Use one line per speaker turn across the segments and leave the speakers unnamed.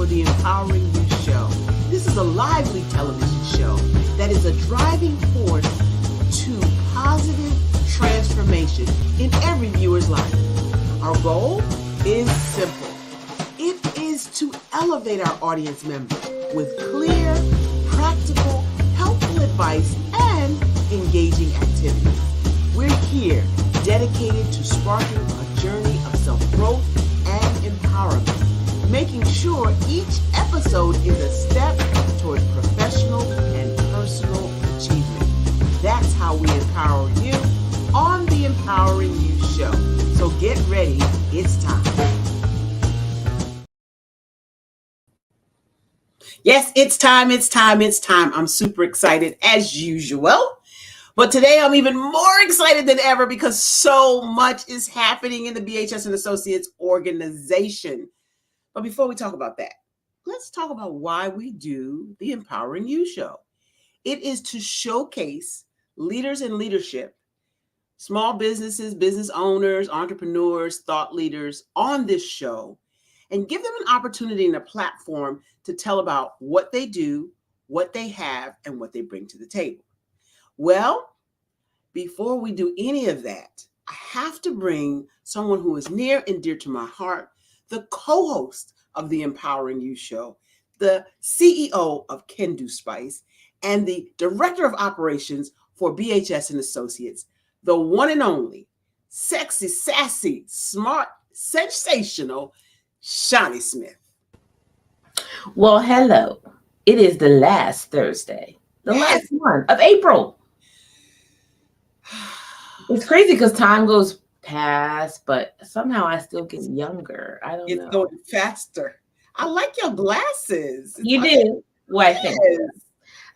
the Empowering You Show. This is a lively television show that is a driving force to positive transformation in every viewer's life. Our goal is simple. It is to elevate our audience members with clear, practical, helpful advice and engaging activities. We're here dedicated to sparking a journey of self-growth and empowerment, making sure each episode is a step toward professional and personal achievement. That's how we empower you on the Empowering You Show. So get ready, it's time. Yes, it's time. I'm super excited as usual. But today I'm even more excited than ever because so much is happening in the BHS and Associates organization. But before we talk about that, let's talk about why we do the Empowering You Show. It is to showcase leaders in leadership, small businesses, business owners, entrepreneurs, thought leaders on this show, and give them an opportunity and a platform to tell about what they do, what they have, and what they bring to the table. Well, before we do any of that, I have to bring someone who is near and dear to my heart, the co-host of the Empowering You Show, the CEO of Can Do Spice, and the Director of Operations for BHS and Associates, the one and only, sexy, sassy, smart, sensational, Shawnee Smith.
Well, hello. It is the last Thursday, the last one of April. It's crazy because time goes past, but somehow I still get younger. I don't know.
It's going faster. I like your glasses.
You do? Well, I think.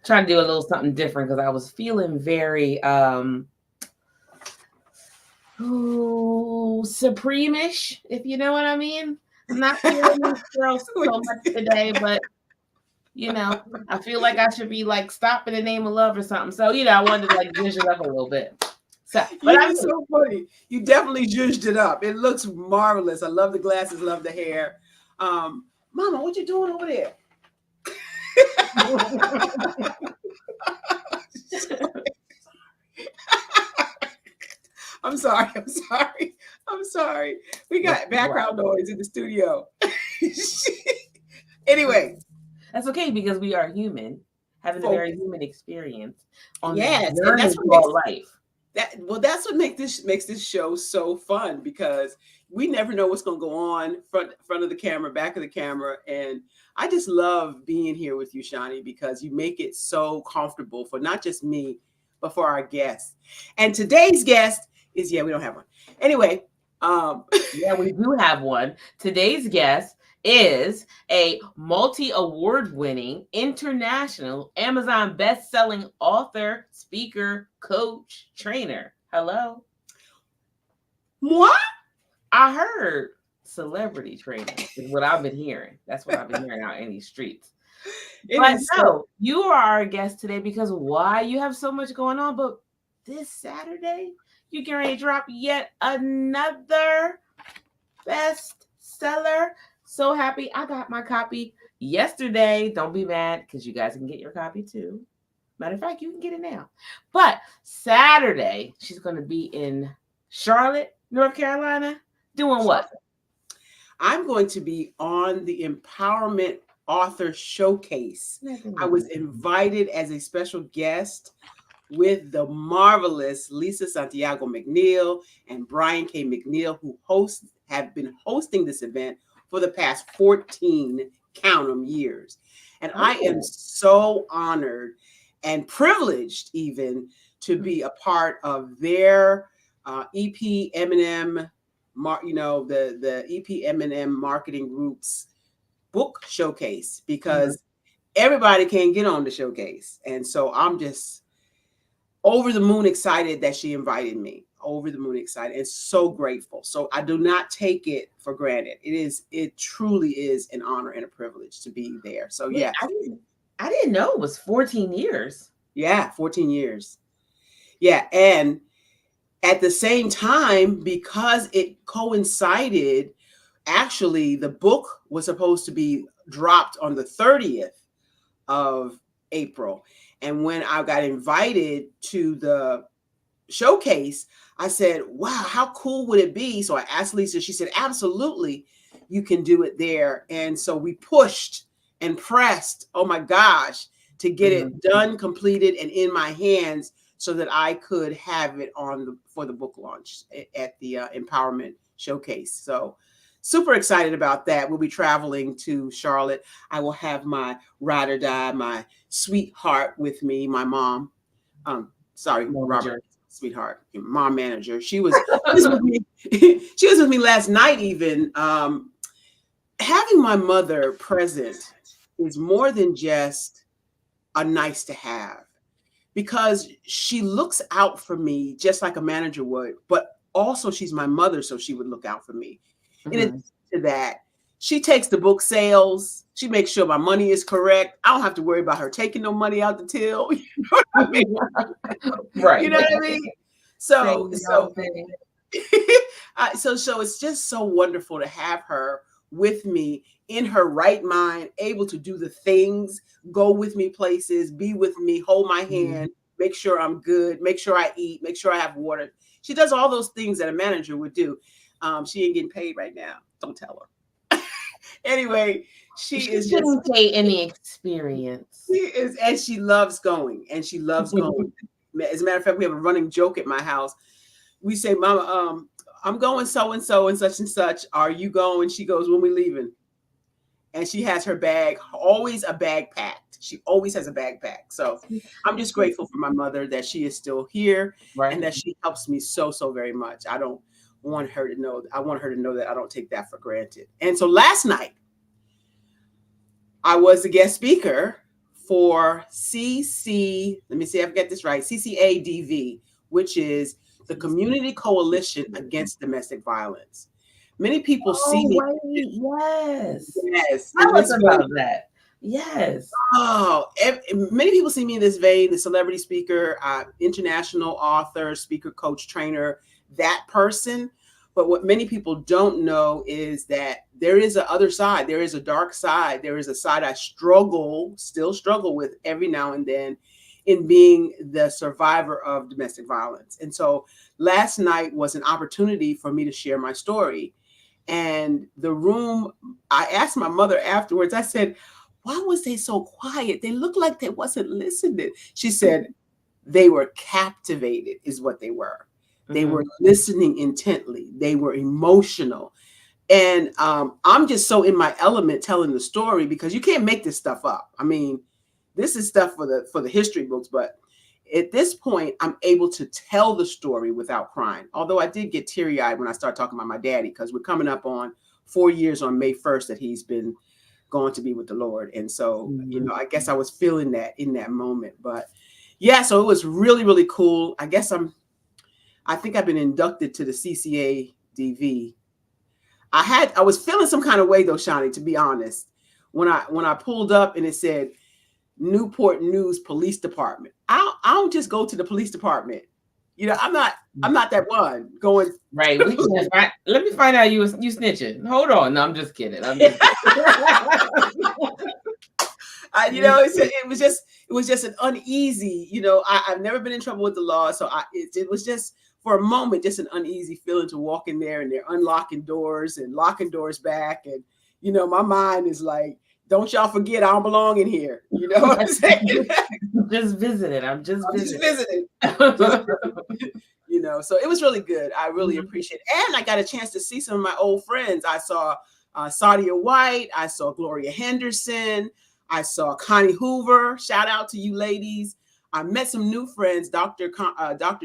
Trying to do a little something different because I was feeling very supreme-ish, if you know what I mean. I'm not feeling this girl so much today, but you know, I feel like I should be like Stop in the Name of Love or something. So, you know, I wanted to like zhuzh it up a little bit. So, but I'm
so funny. You definitely zhuzhed it up. It looks marvelous. I love the glasses, love the hair. Mama, what you doing over there? I'm sorry. We got background noise in the studio. Anyway.
That's okay because we are human, having a very human experience on
yes,
the journey of life.
That's what makes this show so fun because we never know what's going to go on front of the camera, back of the camera, and I just love being here with you, Shawnee, because you make it so comfortable for not just me, but for our guests. And today's guest is we don't have one. Anyway,
yeah, we do have one. Today's guest is a multi-award-winning, international, Amazon best-selling author, speaker, coach, trainer. Hello.
What?
I heard celebrity trainer is what I've been hearing. That's what I've been hearing out in these streets. But no, you are our guest today because why? You have so much going on, but this Saturday, you're getting ready to drop yet another bestseller. So happy. I got my copy yesterday. Don't be mad because you guys can get your copy too. Matter of fact, you can get it now. But Saturday, she's going to be in Charlotte, North Carolina. Doing what?
I'm going to be on the Empowerment Author Showcase. I was invited as a special guest with the marvelous Lisa Santiago McNeil and Brian K. McNeil, who have been hosting this event for the past 14 years. And I am so honored and privileged even to be a part of their EP M&M, the EP M&M Marketing Group's book showcase because everybody can't get on the showcase. And so I'm just over the moon excited that she invited me. Over the moon excited and so grateful. So I do not take it for granted. It truly is an honor and a privilege to be there. So yeah.
I didn't know it was 14 years.
Yeah, 14 years. Yeah. And at the same time, because it coincided, actually the book was supposed to be dropped on the 30th of April. And when I got invited to the showcase, I said, wow, how cool would it be? So I asked Lisa, she said, absolutely, you can do it there. And so we pushed and pressed, oh my gosh, to get it done, completed, and in my hands so that I could have it for the book launch at the Empowerment Showcase. So super excited about that. We'll be traveling to Charlotte. I will have my ride or die, my sweetheart with me, my mom. Robert, sweetheart, mom manager. She was with me. She was with me last night even. Having my mother present is more than just a nice to have, because she looks out for me just like a manager would, but also she's my mother, so she would look out for me. In addition to that, she takes the book sales. She makes sure my money is correct. I don't have to worry about her taking no money out the till. You know what I mean?
Right.
You know what I mean? So it's just so wonderful to have her with me in her right mind, able to do the things, go with me places, be with me, hold my hand, make sure I'm good, make sure I eat, make sure I have water. She does all those things that a manager would do. She ain't getting paid right now. Don't tell her. Anyway, she is just
pay any experience.
She is, and she loves going, and she loves going. As a matter of fact, we have a running joke at my house. We say, Mama, I'm going so and so and such and such. Are you going? She goes, when we leaving? And she has her bag, always a bag packed. She always has a bag packed. So I'm just grateful for my mother that she is still here, and that she helps me so very much. I want her to know that I don't take that for granted. And so last night, I was the guest speaker for let me see if I get this right, CCADV, which is the Community Coalition Against Domestic Violence. Many people see me. Yes.
Tell us about that. Yes.
Many people see me in this vein, the celebrity speaker, international author, speaker, coach, trainer, that person. But what many people don't know is that there is a other side. There is a dark side. There is a side I still struggle with every now and then in being the survivor of domestic violence. And so last night was an opportunity for me to share my story. And the room, I asked my mother afterwards, I said, why was they so quiet? They looked like they wasn't listening. She said, they were captivated is what they were. They were listening intently. They were emotional. And I'm just so in my element telling the story, because you can't make this stuff up. I mean, this is stuff for the history books, but at this point, I'm able to tell the story without crying. Although I did get teary-eyed when I started talking about my daddy, because we're coming up on 4 years on May 1st that he's been going to be with the Lord. And so, I guess I was feeling that in that moment. But yeah, so it was really, really cool. I think I've been inducted to the CCADV. I was feeling some kind of way though, Shani, to be honest, when I pulled up and it said Newport News Police Department. I don't just go to the police department. I'm not that one going.
Right. Let me find out you snitching. Hold on. No, I'm just kidding.
It was just an uneasy, I've never been in trouble with the law. So it was just for a moment, just an uneasy feeling to walk in there, and they're unlocking doors and locking doors back. And, my mind is like, don't y'all forget I don't belong in here. You know what I'm saying?
Just visiting. I'm just visiting.
So it was really good. I really appreciate it. And I got a chance to see some of my old friends. I saw Sadia White. I saw Gloria Henderson. I saw Connie Hoover. Shout out to you ladies. I met some new friends. Dr.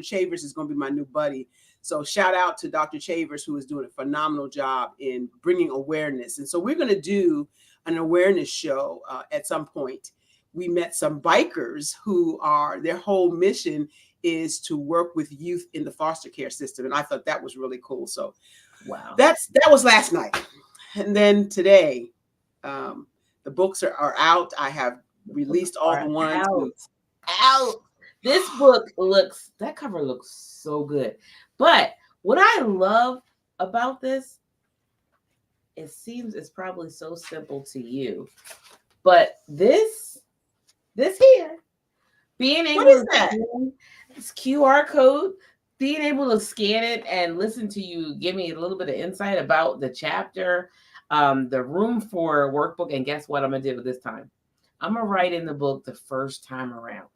Chavers is going to be my new buddy. So shout out to Dr. Chavers, who is doing a phenomenal job in bringing awareness. And so we're going to do an awareness show at some point. We met some bikers who their whole mission is to work with youth in the foster care system. And I thought that was really cool. So
wow,
that was last night. And then today, the books are out. I have released all the ones
out. This book that cover looks so good. But what I love about this it seems it's probably so simple to you, but this here, being able
What is
to
that?
scan this QR code, being able to scan it and listen to you give me a little bit of insight about the chapter, the room for workbook, and guess what I'm gonna do this time? I'm gonna write in the book the first time around.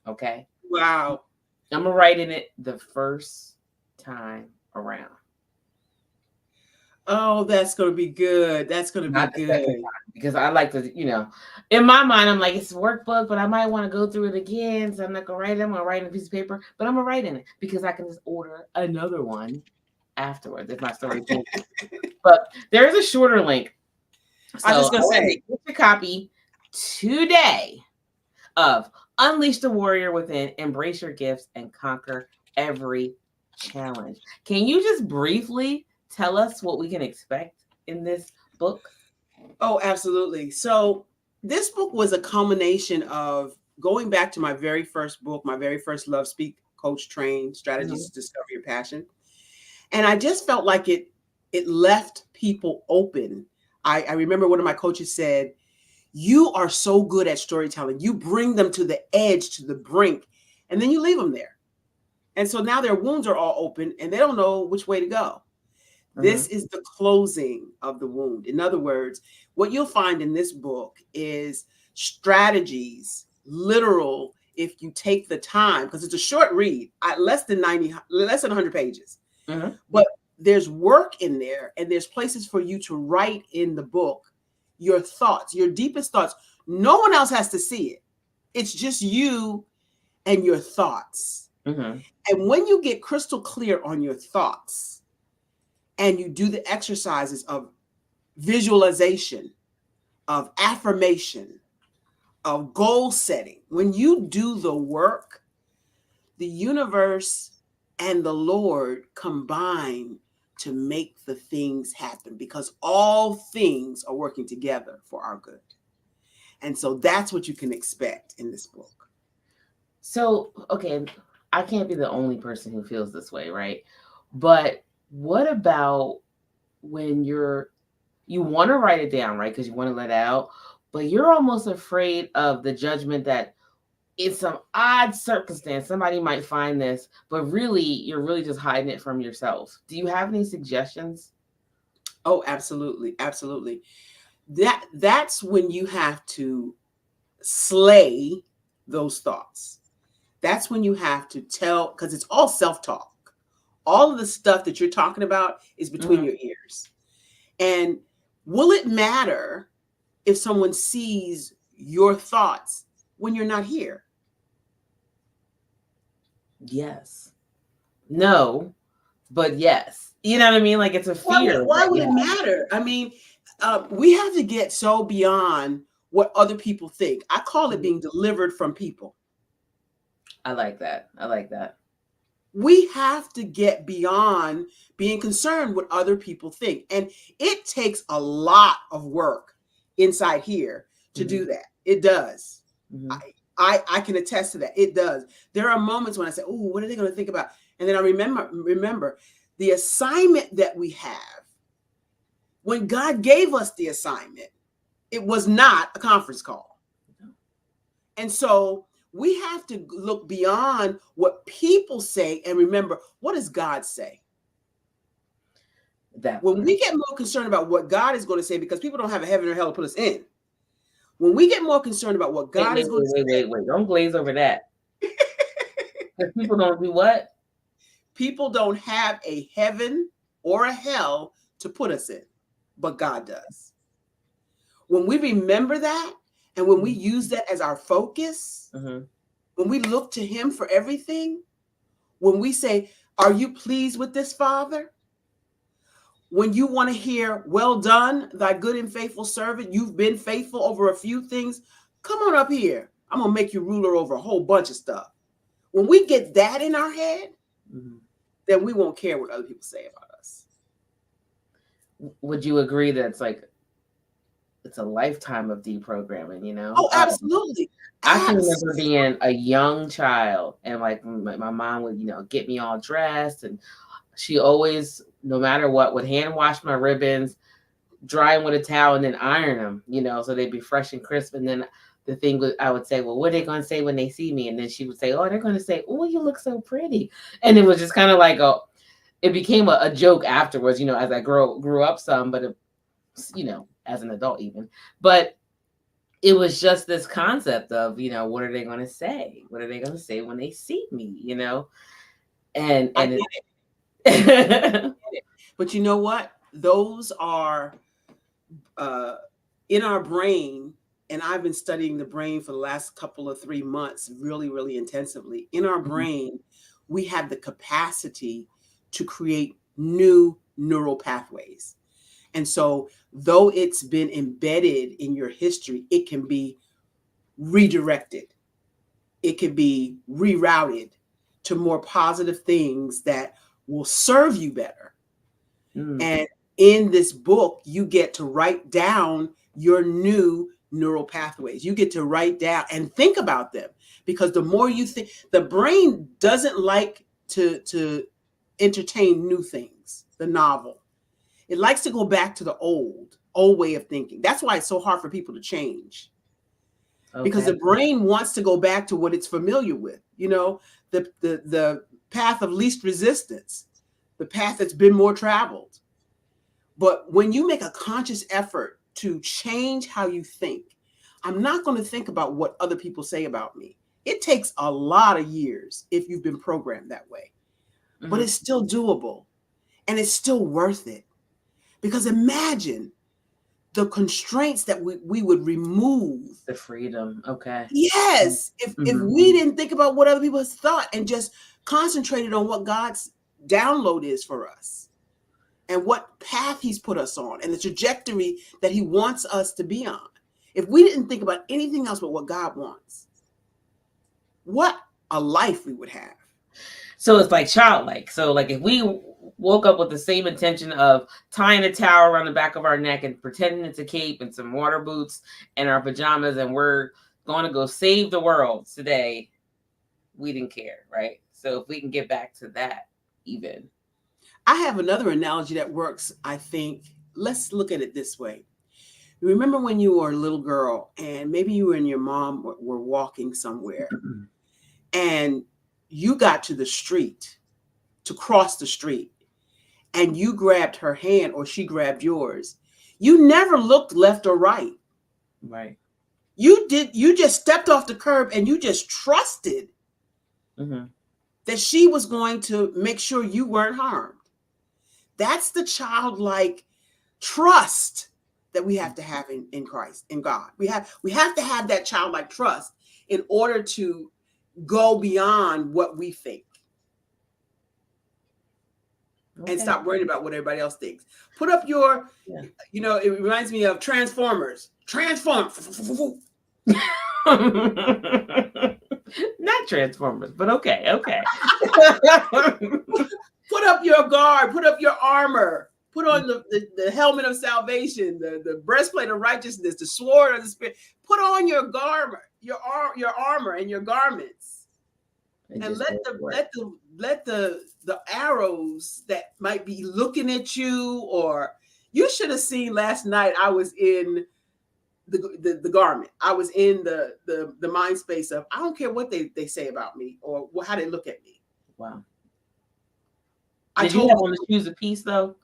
Okay.
Wow.
I'm gonna write in it the first time around.
Oh, that's going to be good. That's going to be
Not the second
good.
time, because I like to, in my mind, I'm like, it's a workbook, but I might want to go through it again. So I'm not gonna write it. I'm gonna write in a piece of paper, but I'm gonna write in it because I can just order another one afterwards if my story changes. But there is a shorter link. So
I was just going to say,
get your copy today of Unleash the Warrior Within, Embrace Your Gifts, and Conquer Every Challenge. Can you just briefly tell us what we can expect in this book?
oh, absolutely. So this book was a culmination of going back to my very first book, my very first Love Speak Coach Train Strategies to Discover Your Passion. And I just felt like it left people open. I remember one of my coaches said, you are so good at storytelling. You bring them to the edge, to the brink, and then you leave them there. And so now their wounds are all open and they don't know which way to go. This is the closing of the wound. In other words, what you'll find in this book is strategies, literal, if you take the time, because it's a short read, less than 100 pages. But there's work in there, and there's places for you to write in the book your thoughts, your deepest thoughts. No one else has to see it. It's just you and your thoughts. And when you get crystal clear on your thoughts, and you do the exercises of visualization, of affirmation, of goal setting, when you do the work, the universe and the Lord combine to make the things happen, because all things are working together for our good. And so that's what you can expect in this book.
So, okay, I can't be the only person who feels this way, right? But what about when you want to write it down, right? Because you want to let it out, but you're almost afraid of the judgment that in some odd circumstance, somebody might find this, but really, you're really just hiding it from yourself. Do you have any suggestions?
Oh, absolutely. Absolutely. That's when you have to slay those thoughts. That's when you have to tell, because it's all self-talk. All of the stuff that you're talking about is between your ears. And will it matter if someone sees your thoughts when you're not here?
Yes. No, but yes. You know what I mean? Like, it's a fear.
Why would it matter? I mean, we have to get so beyond what other people think. I call it being delivered from people.
I like that. I like that.
We have to get beyond being concerned what other people think. And it takes a lot of work inside here to do that. It does. I can attest to that. It does. There are moments when I say, oh, what are they going to think about? And then I remember the assignment that we have. When God gave us the assignment, it was not a conference call. And so we have to look beyond what people say and remember, what does God say? When we get more concerned about what God is going to say, because people don't have a heaven or hell to put us in. When we get more concerned about what God is going to say.
Wait. Don't glaze over that. Because people don't do what?
People don't have a heaven or a hell to put us in, but God does. When we remember that, and when we use that as our focus, when we look to him for everything, when we say, are you pleased with this, Father? When you want to hear, well done, thy good and faithful servant, you've been faithful over a few things, come on up here. I'm going to make you ruler over a whole bunch of stuff. When we get that in our head, then we won't care what other people say about us.
Would you agree that it's a lifetime of deprogramming, you know?
Oh, absolutely.
I can remember being a young child and like my mom would, get me all dressed, and she always, no matter what, would hand wash my ribbons. dry them with a towel and then iron them, you know, so they'd be fresh and crisp. And then the thing was, I would say, well, what are they going to say when they see me? And then she would say, oh, they're going to say, oh, you look so pretty. And it was just kind of like it became a joke afterwards, you know, as I grew up some, but, you know, as an adult even. But it was just this concept of, you know, what are they going to say? What are they going to say when they see me, you know? And
I get it. But you know what? Those are in our brain, and I've been studying the brain for the last couple of 3 months, really, really intensively. In our brain, we have the capacity to create new neural pathways. And so, though it's been embedded in your history, it can be redirected. It can be rerouted to more positive things that will serve you better. And in this book, you get to write down your new neural pathways. You get to write down and think about them, because the more you think, the brain doesn't like to entertain new things, the novel. It likes to go back to the old way of thinking. That's why it's so hard for people to change. Because the brain wants to go back to what it's familiar with, you know, the path of least resistance, the path that's been more traveled. But when you make a conscious effort to change how you think, I'm not going to think about what other people say about me. It takes a lot of years if you've been programmed that way, but it's still doable and it's still worth it. Because imagine the constraints that we would remove.
The freedom. Okay.
Yes. If we didn't think about what other people thought and just concentrated on what God's download is for us and what path he's put us on and the trajectory that he wants us to be on. If we didn't think about anything else but what God wants, what a life we would have.
So it's like childlike. So like if we woke up with the same intention of tying a towel around the back of our neck and pretending it's a cape and some water boots and our pajamas, and we're going to go save the world today, we didn't care, right? So if we can get back to that even.
I have another analogy that works, I think. Let's look at it this way. Remember when you were a little girl and maybe you and your mom were walking somewhere and you got to the street, to cross the street, and you grabbed her hand or she grabbed yours. You never looked left or right.
Right.
You just stepped off the curb and you just trusted that she was going to make sure you weren't harmed. That's the childlike trust that we have to have in Christ, in God. We have to have that childlike trust in order to go beyond what we think. And stop worrying about what everybody else thinks. Put up your, you know, it reminds me of Transformers. Transform.
Not Transformers, but okay.
Put up your guard. Put up your armor. Put on the helmet of salvation, the breastplate of righteousness, the sword of the Spirit. Put on your garment, your armor and your garments. And let the arrows that might be looking at you, or you should have seen last night. I was in the garment. I was in the mind space of, I don't care what they say about me or how they look at me.
Wow. Did you have on the shoes of peace though?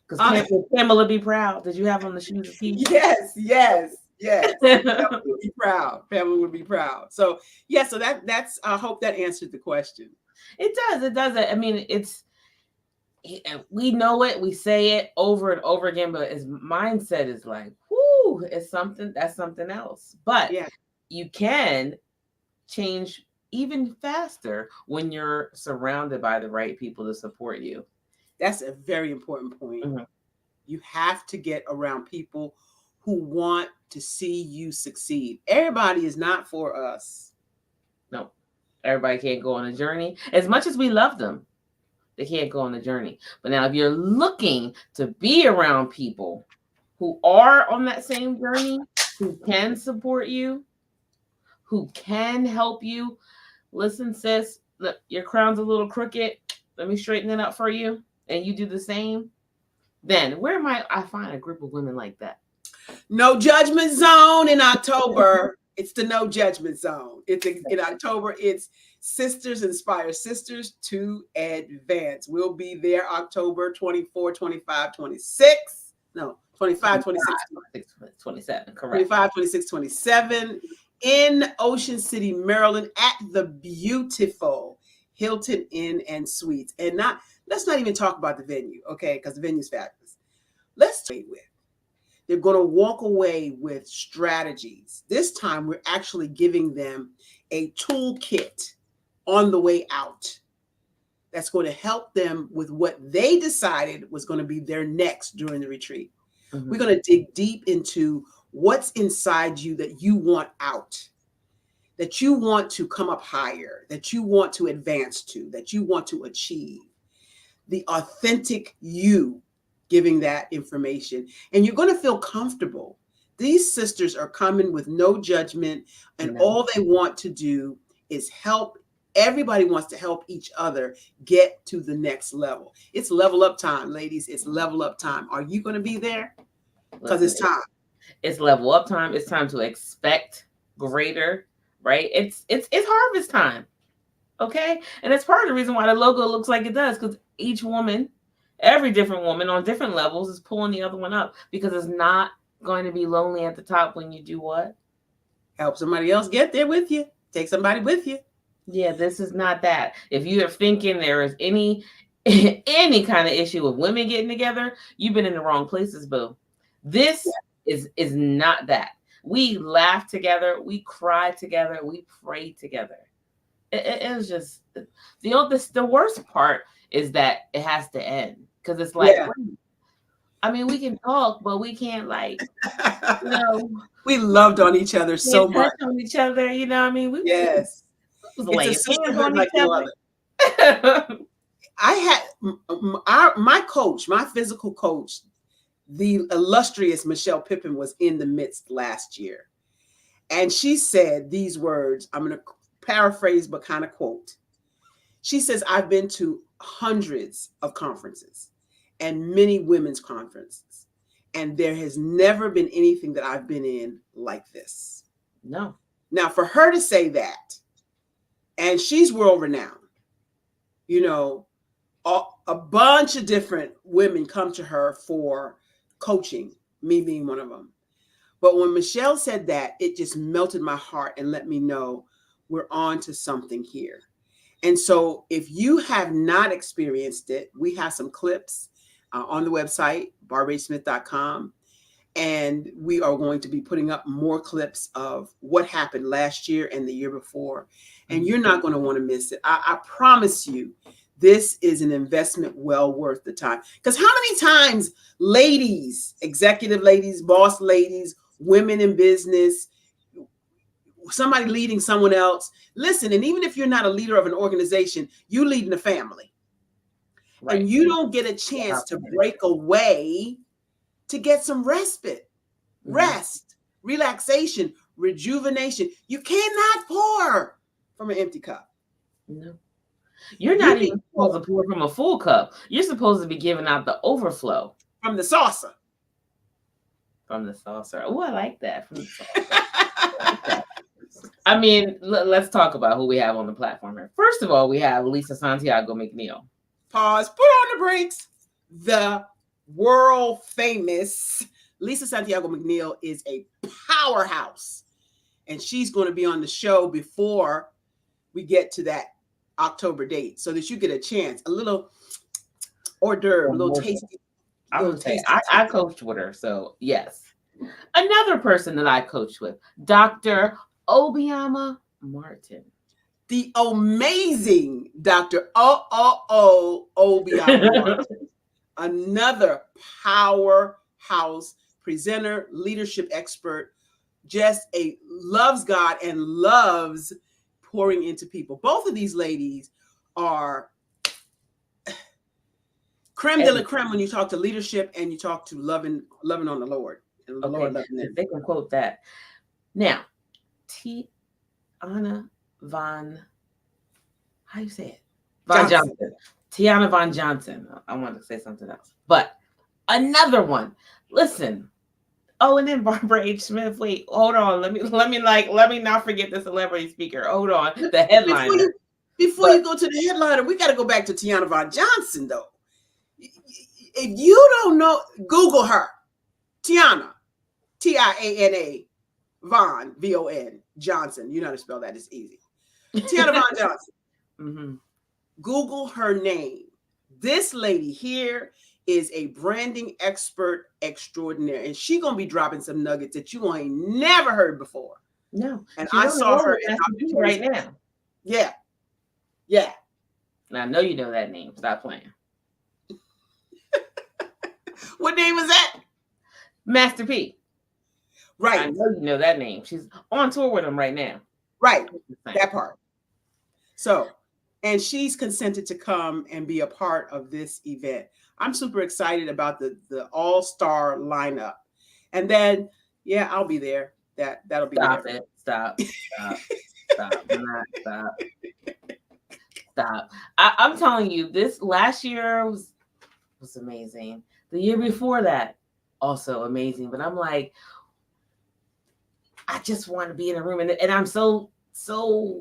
Because Pamela be proud. Did you have on the shoes of peace?
Yes. Pamela would be proud. Pamela would be proud. So so that's I hope that answered the question.
It does. I mean, we know it, we say it over and over again, but his mindset is like, whoo, that's something else. But you can change even faster when you're surrounded by the right people to support you.
That's a very important point. You have to get around people who want to see you succeed. Everybody is not for us.
No, everybody can't go on a journey. As much as we love them, they can't go on the journey. But now if you're looking to be around people who are on that same journey, who can support you, who can help you, listen, sis, look, your crown's a little crooked. Let me straighten it up for you. And you do the same. then where might I find a group of women like that?
No Judgment Zone in October. It's the No Judgment Zone. In October. It's Sisters Inspire Sisters to Advance. We'll be there October 24, 25, 26. No, 25, 26,
27. Correct.
25, 26, 27 in Ocean City, Maryland at the beautiful Hilton Inn and Suites. And let's not even talk about the venue, okay? Because the venue's fabulous. Let's wait with. They're going to walk away with strategies. This time, we're actually giving them a toolkit on the way out that's going to help them with what they decided was going to be their next during the retreat. Mm-hmm. We're going to dig deep into what's inside you that you want out, that you want to come up higher, that you want to advance to, that you want to achieve. The authentic you giving that information. And you're going to feel comfortable. These sisters are coming with no judgment, and all they want to do is help. Everybody wants to help each other get to the next level. It's level up time, ladies. It's level up time. Are you going to be there? Because it's time.
It's level up time. It's time to expect greater, right? It's harvest time. Okay. And it's part of the reason why the logo looks like it does, because each woman, every different woman on different levels is pulling the other one up, because it's not going to be lonely at the top when you do what?
Help somebody else get there with you. Take somebody with you.
Yeah, this is not that. If you are thinking there is any kind of issue with women getting together, you've been in the wrong places, boo. This is not that. We laugh together, we cry together, we pray together. It was just the worst part is that it has to end, because it's like, I mean, we can talk, but we can't, like, you know,
we loved on each other so much.
On each other, you know. I mean, we
it's a sisterhood like no other. I had my coach, my physical coach, the illustrious Michelle Pippin, was in the midst last year, and she said these words. I'm going to paraphrase, but kind of quote. She says, "I've been to hundreds of conferences and many women's conferences, and there has never been anything that I've been in like this."
No.
Now, for her to say that, and she's world renowned, you know, a bunch of different women come to her for coaching, me being one of them. But when Michelle said that, it just melted my heart and let me know we're on to something here. And so if you have not experienced it, we have some clips on the website, barbarasmith.com. And we are going to be putting up more clips of what happened last year and the year before. And you're not going to want to miss it. I promise you, this is an investment well worth the time. Because how many times ladies, executive ladies, boss ladies, women in business, somebody leading someone else, listen, and even if you're not a leader of an organization, you lead in a family. Right. And you don't get a chance to break away to get some respite, rest, relaxation, rejuvenation. You cannot pour from an empty cup.
No. You're not even supposed to pour from a full cup. You're supposed to be giving out the overflow.
From the saucer.
From the saucer. Oh, I like that. From the saucer. I mean, let's talk about who we have on the platform here. First of all, we have Lisa Santiago McNeil.
Pause. Put on the brakes. The world famous Lisa Santiago McNeil is a powerhouse. And she's going to be on the show before we get to that October date, so that you get a chance, a little hors d'oeuvre, a little tasty.
I coached with her, so yes. Another person that I coached with, Dr. Obioma Martin.
The amazing Dr. Obioma Martin. Another powerhouse presenter, leadership expert, just loves God and loves pouring into people. Both of these ladies are creme de la creme when you talk to leadership and you talk to loving on the Lord. And the Lord loving them.
They can quote that. Now, Tiana Von, how you say it? Von Johnson. Tiana Von Johnson. I wanted to say something else. But Another one. Listen. Oh, and then Barbara H. Smith. Wait, hold on. Let me not forget the celebrity speaker. Hold on. The headliner.
Before you go to the headliner, we got to go back to Tiana Von Johnson, though. If you don't know, Google her. Tiana, Tiana, Von, Von, Johnson. You know how to spell that. It's easy. Tiana Von Johnson.
Mm-hmm.
Google her name. This lady here is a branding expert extraordinaire, and she gonna be dropping some nuggets that you ain't never heard before.
No,
and I saw her
right now.
Yeah.
Now I know you know that name. Stop playing.
What name is that?
Master P.
Right.
I know you know that name. She's on tour with him right now.
Right. That part. So, and she's consented to come and be a part of this event. I'm super excited about the all-star lineup. And then, yeah, I'll be there. That'll be
Stop
there.
It. Stop. Stop. I'm telling you, this last year was amazing. The year before that, also amazing. But I'm like, I just want to be in a room, and I'm so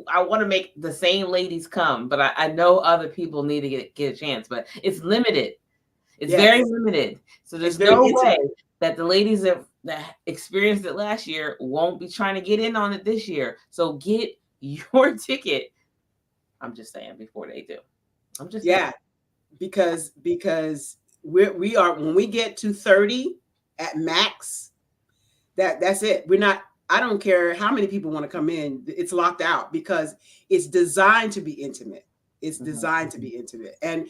I want to make the same ladies come, but I know other people need to get a chance, but it's limited. It's very limited. So there's no way that the ladies that experienced it last year won't be trying to get in on it this year. So get your ticket. I'm just saying before they do. I'm just saying.
because we are, when we get to 30 at max, that's it. We're not, I don't care how many people want to come in. It's locked out because it's designed to be intimate. It's designed to be intimate. And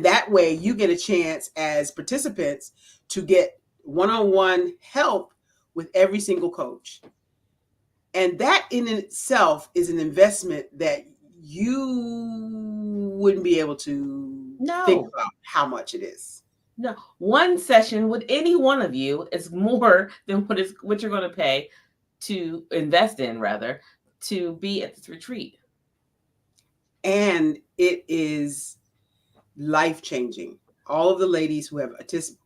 that way you get a chance as participants to get one-on-one help with every single coach. And that in itself is an investment that you wouldn't be able to think about how much it is.
No, one session with any one of you is more than what you're going to pay to invest in, rather, to be at this retreat.
And it is life-changing. All of the ladies who have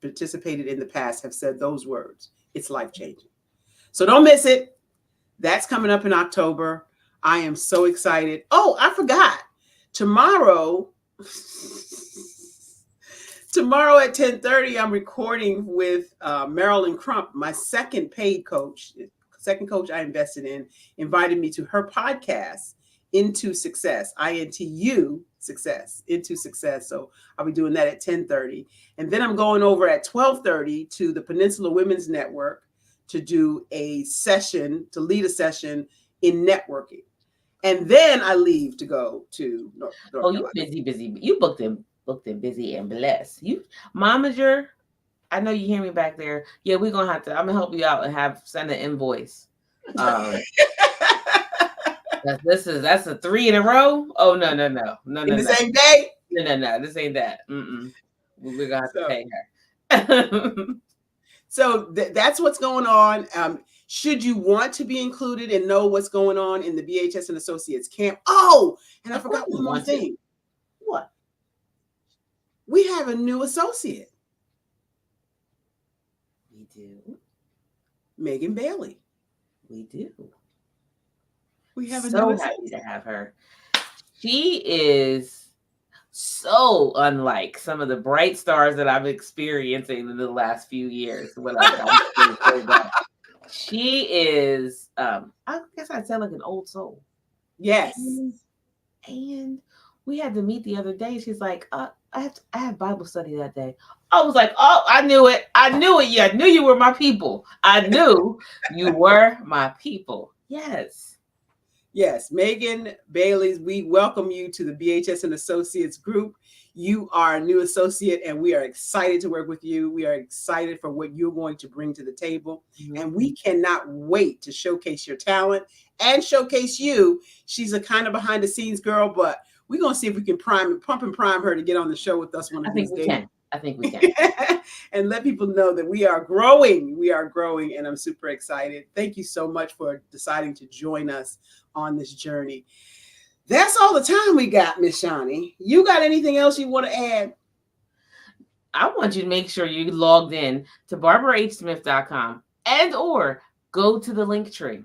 participated in the past have said those words. It's life-changing. So don't miss it. That's coming up in October. I am so excited. Oh, I forgot. Tomorrow at 10:30, I'm recording with Marilyn Crump, my second paid coach. Second coach I invested in, invited me to her podcast, Into Success, INTU Success, Into Success. So I'll be doing that at 10:30. And then I'm going over at 12:30 to the Peninsula Women's Network to do a session, to lead a session in networking. And then I leave to go to North Carolina.
You busy. You booked in busy and blessed. You, Momager, I know you hear me back there. Yeah, we're gonna have to. I'm gonna help you out and send an invoice. That's a 3 in a row. Oh no!
In the same day?
No. This ain't that. We're gonna have to pay her.
So that's what's going on. Should you want to be included and know what's going on in the BHS and Associates camp? Oh, and I forgot one more thing.
What?
We have a new associate.
We do.
Megan Bailey.
We do.
We have a
so
new
happy to have her. She is so unlike some of the bright stars that I've experiencing in the last few years. She is, I guess I'd say like an old soul.
Yes.
And we had to meet the other day. She's like, I have Bible study that day. I was like, oh, I knew it. Yeah, I knew you were my people. I knew you were my people. Yes,
Megan Bailey, we welcome you to the BHS and Associates group. You are a new associate, and we are excited to work with you. We are excited for what you're going to bring to the table, and we cannot wait to showcase your talent and showcase you. She's a kind of behind-the-scenes girl, but we're going to see if we can pump and prime her to get on the show with us one of these days.
I think we can.
And let people know that we are growing. We are growing, and I'm super excited. Thank you so much for deciding to join us on this journey. That's all the time we got, Miss Shani. You got anything else you want to add?
I want you to make sure you logged in to barbarahsmith.com and or go to the link tree.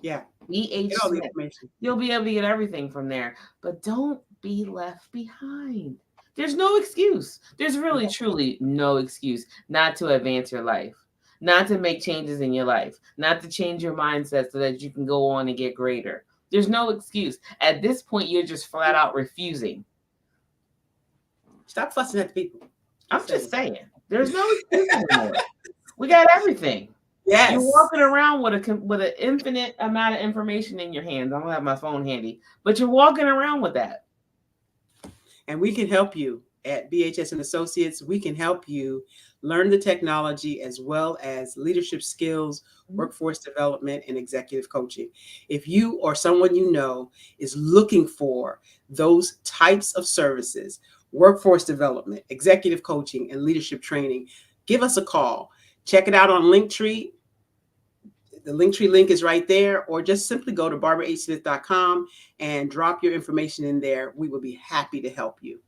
Yeah.
BH
Get all the
Smith.
information.
You'll be able to get everything from there. But don't be left behind. There's no excuse. There's really, truly no excuse not to advance your life, not to make changes in your life, not to change your mindset so that you can go on and get greater. There's no excuse. At this point, you're just flat out refusing.
Stop fussing at the people.
I'm just saying. There's no excuse anymore. We got everything.
Yes.
You're walking around with an infinite amount of information in your hands. I don't have my phone handy, but you're walking around with that.
And we can help you at BHS and Associates. We can help you learn the technology as well as leadership skills, workforce development, and executive coaching. If you or someone you know is looking for those types of services, workforce development, executive coaching, and leadership training, give us a call. Check it out on Linktree. The Linktree link is right there, or just simply go to barbarahsmith.com and drop your information in there. We will be happy to help you.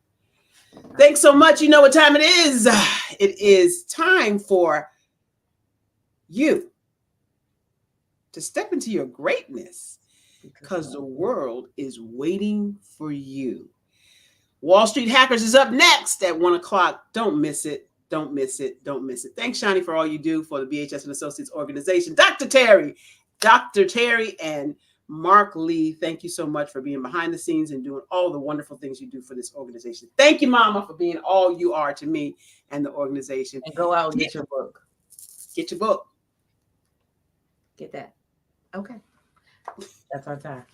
Thanks so much. You know what time it is. It is time for you to step into your greatness because the world is waiting for you. Wall Street Hackers is up next at 1 o'clock. Don't miss it. Don't miss it. Don't miss it. Thanks, Shani, for all you do for the BHS and Associates organization. Dr. Terry and Mark Lee, thank you so much for being behind the scenes and doing all the wonderful things you do for this organization. Thank you, Mama, for being all you are to me and the organization.
And go out and get your book.
Get your book.
Get that. Okay. That's our time.